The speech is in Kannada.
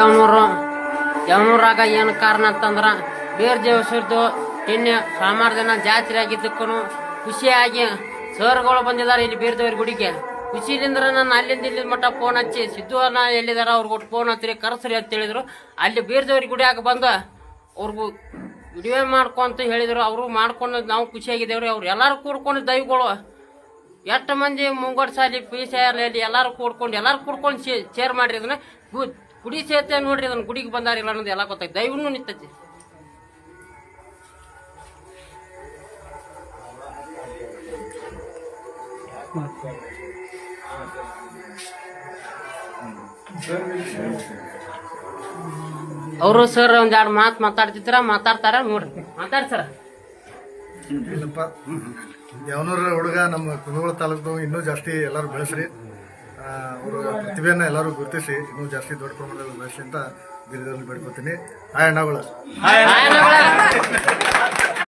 ಯಾವನೂರಾಗ ಏನು ಕಾರಣ ಅಂತಂದ್ರೆ ಬೇರ್ ದೇವಸ್ಥದ್ದು ನಿನ್ನೆ ಸೋಮವಾರ ದಿನ ಜಾತ್ರೆ ಆಗಿದ್ದಕ್ಕೂ ಖುಷಿಯಾಗಿ ಸರ್ಗಳು ಬಂದಿದ್ದಾರೆ ಇಲ್ಲಿ ಬೇರ್ದೇವ್ರ ಗುಡಿಗೆ. ಖುಷಿಲಿಂದ್ರ ನಾನು ಅಲ್ಲಿಂದ ಇಲ್ಲಿಂದ ಮಟ್ಟ ಫೋನ್ ಹಚ್ಚಿ ಸಿದ್ದು ಎಲ್ಲಿದಾರ ಅವ್ರಿಗೆ ಫೋನ್ ಹಚ್ಚಿರಿ ಕರೆಸ್ರಿ ಅಂತ ಹೇಳಿದ್ರು. ಅಲ್ಲಿ ಬೇರ್ದೇವ್ರ ಗುಡಿಯಾಗ ಬಂದು ಅವ್ರಿಗೂ ವಿಡಿಯೋ ಮಾಡ್ಕೊಂತ ಹೇಳಿದ್ರು. ಅವರು ಮಾಡ್ಕೊಂಡು ನಾವು ಖುಷಿಯಾಗಿದ್ದೇವ್ರಿ. ಅವ್ರು ಎಲ್ಲರೂ ಕೂಡ್ಕೊಂಡು ದೈವಗಳು ಎಷ್ಟು ಮಂದಿ ಮುಂಗಡ್ ಸಾಲಿ PCRಲಿ ಎಲ್ಲರೂ ಕೂಡ್ಕೊಂಡು ಚೇರ್ ಮಾಡಿರಿ. ಅದನ್ನ ಗುಡಿ ಸೇತೆ ನೋಡ್ರಿ, ಅದನ್ನ ಗುಡಿಗೆ ಬಂದಾರಿಲ್ಲ ಅನ್ನೋದು ಎಲ್ಲ ಗೊತ್ತಾಯ್ತು. ದೈವನು ನಿಂತೈತಿ. ಅವರು ಸರ್ ಒಂದೆರಡು ಮಾತಾಡ್ತಾರ ನೋಡ್ರಿ. ಮಾತಾಡಿ ಸರ್. ಏನಪ್ಪ, ಯಾವನೂರ ಹುಡುಗ ನಮ್ಮ ಕುಂದಗೋಳ ತಾಲೂಕು ಇನ್ನೂ ಜಾಸ್ತಿ ಎಲ್ಲರೂ ಬೆಳೆಸ್ರಿ, ಅವರ ಪ್ರತಿಭೆಯನ್ನು ಎಲ್ಲರೂ ಗುರುತಿಸಿ ಇನ್ನೂ ಜಾಸ್ತಿ ದೊಡ್ಡ ಪ್ರಮಾಣದಲ್ಲಿ ಬೆಳೆಸಿ ಅಂತ ಗಿರಿದಲ್ಲಿ ಬೇಡ್ಕೊತೀನಿ. ಹಾಯ್ ಅಣ್ಣಗಳು.